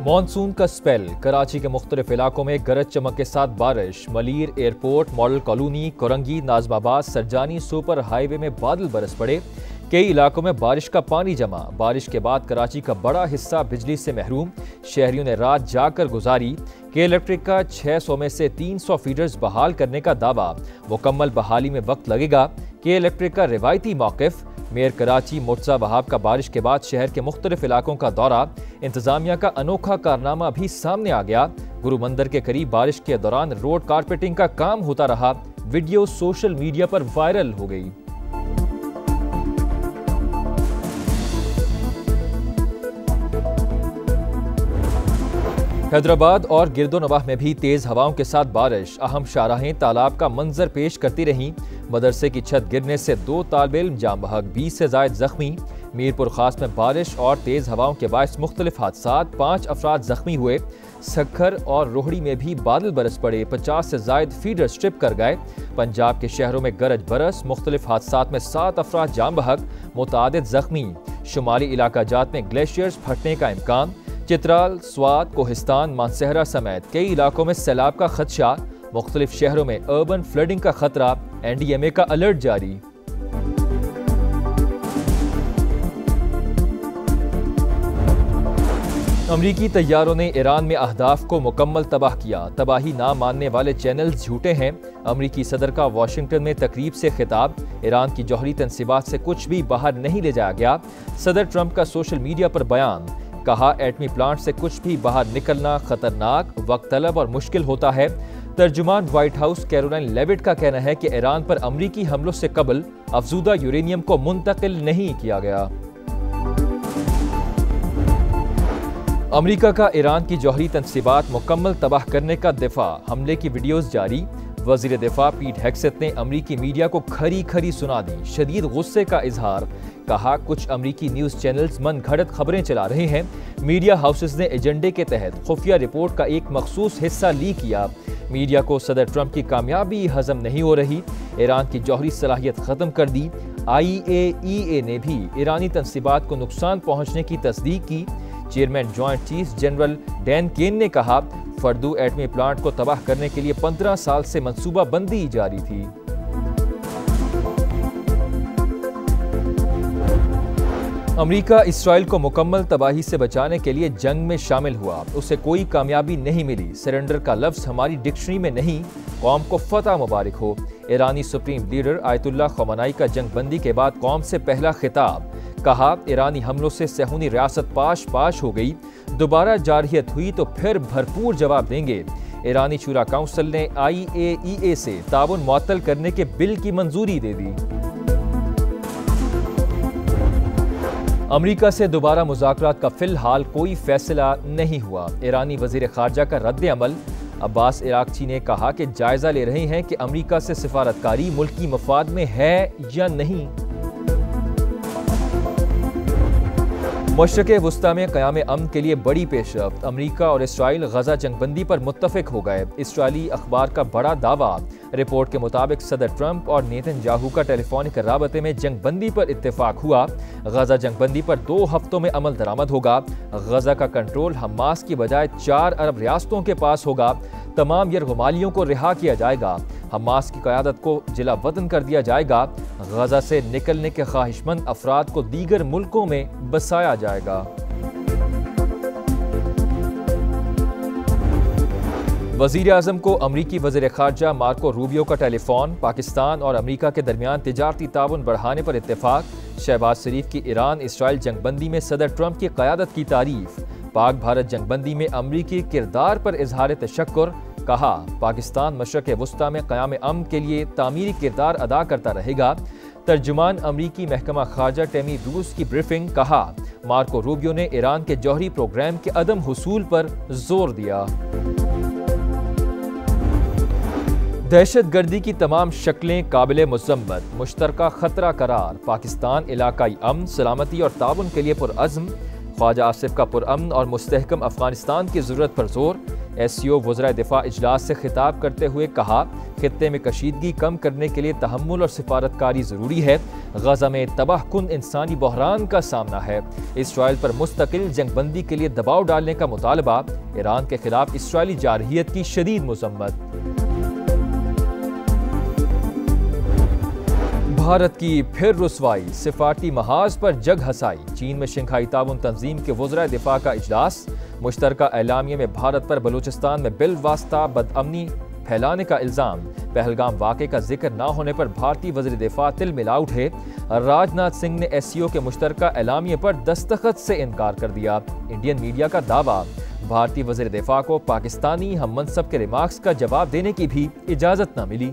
Monsoon का spell, Karachi के मुख्तलिफ इलाकों में गरज चमक के साथ बारिश। Malir airport, model colony, Korangi, Najmabad, Sarjani super highway में बादल बरस पड़े। कई इलाकों में बारिश का पानी जमा। बारिश के बाद कराची का बड़ा हिस्सा बिजली से महरूम। शहरियों ने रात जाकर गुजारी। के इलेक्ट्रिक का 600 में से 300 फीडर्स बहाल करने का दावा। मुकम्मल बहाली में वक्त लगेगा। के इलेक्ट्रिक का रिवायती मौक़िफ़। मेयर कराची मुर्तज़ा वहाब का बारिश के बाद शहर के मुख्तलिफ इलाकों का दौरा। इंतजामिया का अनोखा कारनामा भी सामने आ गया। गुरु मंदिर के करीब बारिश के दौरान रोड कारपेटिंग का काम होता रहा। वीडियो सोशल मीडिया पर वायरल हो गई। हैदराबाद और गिरदोनवाह में भी तेज हवाओं के साथ बारिश। अहम शाहराहें तालाब का मंजर पेश करती रहीं। मदरसे की छत गिरने से 2 तालिब इल्म जाम बहक, 20 से जायद जख्मी। मीरपुर खास में बारिश और तेज हवाओं के बायस मुख्तलिफ हादसात, 5 अफराद जख्मी हुए। सक्खर और रोहड़ी में भी बादल बरस पड़े, 50 से जायद फीडर स्ट्रिप कर गए। पंजाब के शहरों में गरज बरस, मुख्तलिफ हादसात में 7 अफराद जाम बहक, मुतादिद जख्मी। शुमाली इलाका जात में ग्लेशियर्स फटने का इम्कान। चित्राल, स्वात, कोहिस्तान, मानसहरा समेत कई इलाकों में सैलाब का खदशा। मुख्तलिफ शहरों में अर्बन फ्लडिंग का खतरा। NDMA का अलर्ट जारी। अमरीकी तैयारों ने ईरान में अहदाफ को मुकम्मल तबाह किया। तबाही ना मानने वाले चैनल्स झूठे हैं। अमरीकी सदर का वाशिंगटन में तकरीब से खिताब। ईरान की जौहरी तनसीबात से कुछ भी बाहर नहीं ले जाया गया। सदर ट्रंप का सोशल मीडिया पर बयान। कहा, एटमी प्लांट से कुछ भी बाहर निकलना खतरनाक, वक्त तलब और मुश्किल होता है। तर्जुमान व्हाइट हाउस कैरोलाइन लेविट का कहना है कि ईरान पर अमरीकी हमलों से कबल अफजूदा यूरेनियम को मुंतकिल नहीं किया गया। अमरीका का ईरान की जौहरी तनसीबात मुकम्मल तबाह करने का दिफा। हमले की वीडियोज जारी। वज़ीर दिफा पीट हेग्सेथ ने अमरीकी मीडिया को खरी खरी सुना दी। शदीद गुस्से का इजहार। कहा, कुछ अमरीकी न्यूज़ चैनल्स मन घड़त खबरें चला रहे हैं। मीडिया हाउसेस ने एजेंडे के तहत खुफिया रिपोर्ट का एक मखसूस हिस्सा लीक किया। मीडिया को सदर ट्रंप की कामयाबी हजम नहीं हो रही। ईरान की जौहरी सलाहियत ख़त्म कर दी। IAEA ने भी ईरानी तनसीबात को नुकसान पहुँचने की तस्दीक की। Chairman joint chief general Dan Caine ने कहा, फर्दू एटमी प्लांट को तबाह करने के लिए 15 साल से मंसूबा बंदी जारी थी। अमरीका इसराइल को मुकम्मल तबाही से बचाने के लिए जंग में शामिल हुआ। उसे कोई कामयाबी नहीं मिली। सरेंडर का लफ्ज़ हमारी डिक्शनरी में नहीं। कौम को फतह मुबारक हो। ईरानी सुप्रीम लीडर आयतुल्लाह ख़मेनी का जंग बंदी के बाद कौम से पहला खिताब। कहा, ईरानी हमलों से सहूनी रियासत पाश हो गई। दोबारा जारहियत हुई तो फिर भरपूर जवाब देंगे। ईरानी शूरा काउंसिल ने IAEA से ताउन मुअत्तल करने के बिल की मंजूरी दे दी। अमरीका से दोबारा मुज़ाकरात का फिलहाल कोई फैसला नहीं हुआ। ईरानी वज़ीर ख़ारजा का रद्द अमल। अब्बास इराक़ची ने कहा कि जायज़ा ले रहे हैं कि अमरीका से सिफारतकारी मुल्की मफाद में है या नहीं। मशरक़ वुस्ता में क़याम अमन के लिए बड़ी पेशरफ्त। अमरीका और इसराइल गजा जंगबंदी पर मुत्तफ़िक हो गए। इसराइली अखबार का बड़ा दावा। रिपोर्ट के मुताबिक सदर ट्रंप और नेतन्याहू का टेलीफोनिक राबते में जंगबंदी पर इत्तेफाक हुआ। गजा जंगबंदी पर 2 हफ्तों में अमल दरामद होगा। गजा का कंट्रोल हमास की बजाय 4 अरब रियासतों के पास होगा। तमाम यरगमालियों को रिहा किया जाएगा। हमास की क़यादत को जिला वतन कर दिया जाएगा। गजा से निकलने के ख्वाहिशमंद अफराद को दीगर मुल्कों में बसाया जाएगा। वज़ीर आज़म को अमरीकी वज़ीर ख़ारजा मार्को रूबियो का टेलीफोन। पाकिस्तान और अमरीका के दरमियान तिजारती ताउन बढ़ाने पर इत्तेफाक। शहबाज शरीफ की ईरान इसराइल जंगबंदी में सदर ट्रंप की क़यादत की तारीफ। पाक भारत जंगबंदी में अमरीकी किरदार पर इजहार तशक्कुर। कहा, पाकिस्तान मशरक़ वुस्ता में क़याम अमन के लिए तामीरी किरदार अदा करता रहेगा। तर्जुमान अमरीकी महकमा ख़ारजा टेमी रूस की ब्रीफिंग। कहा, मार्को रूबियो ने ईरान के जौहरी प्रोग्राम के अदम हुसूल पर जोर दिया। दहशतगर्दी की तमाम शक्लें काबिल मुज़म्मत, मुश्तरका खतरा करार। पाकिस्तान इलाकाई अमन, सलामती और ताउन के लिए पुरअज़्म। ख्वाजा आसिफ का पुरअमन और मुस्तहकम अफगानिस्तान की ज़रूरत पर जोर। SCO वज़राए दिफा इजलास से खिताब करते हुए कहा, खित्ते में कशीदगी कम करने के लिए तहम्मुल और सिफारतकारी ज़रूरी है। गज़ा में तबाहकुन इंसानी बहरान का सामना है। इसराइल पर मुस्तकिल जंगबंदी के लिए दबाव डालने का मुतालबा। ईरान के खिलाफ इसराइली जारहियत की शदीद मुज़म्मत। भारत की फिर रुसवाई, सिफारती महाज पर जग हसाई। चीन में शंघाई ताउन तंजीम के वज़राए दिफा का इजलास। मुश्तरका एलामिया में भारत पर बलूचिस्तान में बिलवास्ता बदअमनी फैलाने का इल्ज़ाम। पहलगाम वाक़े का जिक्र न होने पर भारतीय वज़ीर दिफा तिल मिला उठे। राजनाथ सिंह ने SCO के मुश्तरका एलामिया पर दस्तखत से इनकार कर दिया। इंडियन मीडिया का दावा, भारतीय वज़ीर दिफा को पाकिस्तानी हम मनसब के रिमार्क्स का जवाब देने की भी इजाज़त न मिली।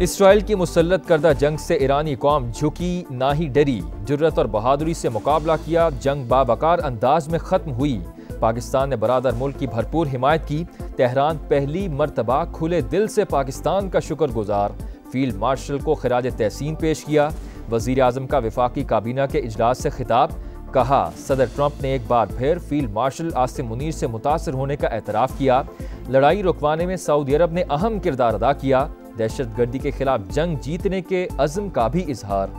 इसराइल की मुसल्लत करदा जंग से ईरानी कौम झुकी ना ही डरी। जुर्रत और बहादुरी से मुकाबला किया। जंग बावकार अंदाज में ख़त्म हुई। पाकिस्तान ने बरादर मुल्क की भरपूर हिमायत की। तेहरान पहली मरतबा खुले दिल से पाकिस्तान का शुक्रगुजार। फील्ड मार्शल को खिराज तहसीन पेश किया। वज़ीर आज़म का वफाकी काबीना के इजलास से खिताब। कहा, सदर ट्रंप ने एक बार फिर फील्ड मार्शल आसिम मुनीर से मुतासर होने का एतराफ़ किया। लड़ाई रुकवाने में सऊदी अरब ने अहम किरदार अदा किया। दहशतगर्दी के खिलाफ जंग जीतने के अज़्म का भी इजहार।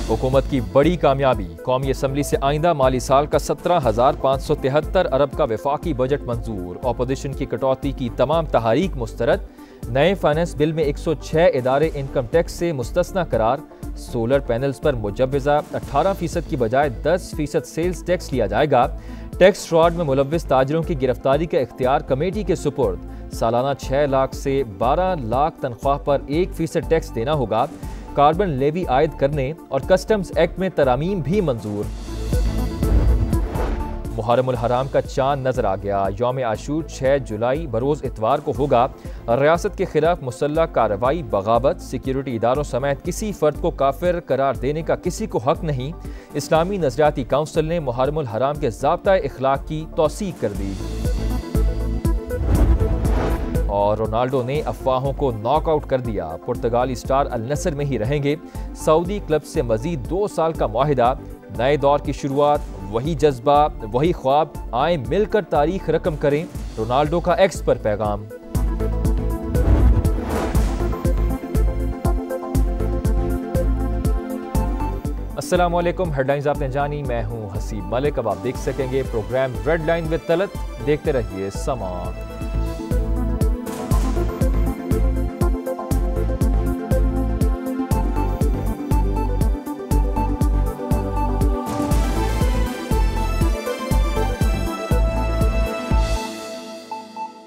हुकूमत की बड़ी कामयाबी, कौमी असम्बली से आइंदा माली साल का 17,573 अरब का वफाकी बजट मंजूर। अपोजिशन की कटौती की तमाम तहारीक मुस्तरद। नए फाइनेंस बिल में 106 इदारे इनकम टैक्स से मुस्तस्ना करार। सोलर पैनल्स पर मुजव्वज़ा 18% की बजाय 10% सेल्स टैक्स लिया जाएगा। टैक्स फ्रॉड में मुलव्विस ताजरों की गिरफ्तारी का इख्तियार कमेटी के सुपुर्द। सालाना 6 लाख से 12 लाख तनख्वाह पर 1% टैक्स देना होगा। कार्बन लेवी आयद करने और कस्टम्स एक्ट में तरामीम भी मंजूर। मुहर्रमुल हराम का चांद नजर आ गया। यौम आशूर 6 जुलाई बरोज़ इतवार को होगा। रियासत के खिलाफ मुसल्लह कार्रवाई, बगावत, सिक्योरिटी इदारों समेत किसी फर्द को काफिर करार देने का किसी को हक नहीं। इस्लामी नजरियाती काउंसिल ने मुहर्रमुल हराम के ज़ाब्ता इखलाक की तौसीक कर दी। और रोनाल्डो ने अफवाहों को नॉकआउट कर दिया। पुर्तगाली स्टार अल नसर में ही रहेंगे। सऊदी क्लब से मजीद 2 साल का मुआहिदा। नए दौर की शुरुआत, वही जज्बा, वही ख्वाब, आए मिलकर तारीख रकम करें। रोनाल्डो का एक्स पर पैगाम। अस्सलाम वालेकुम। हेडलाइंस आपने जानी, मैं हूं हसीब मलिक। अब आप देख सकेंगे program red line with Talat. देखते रहिए समा।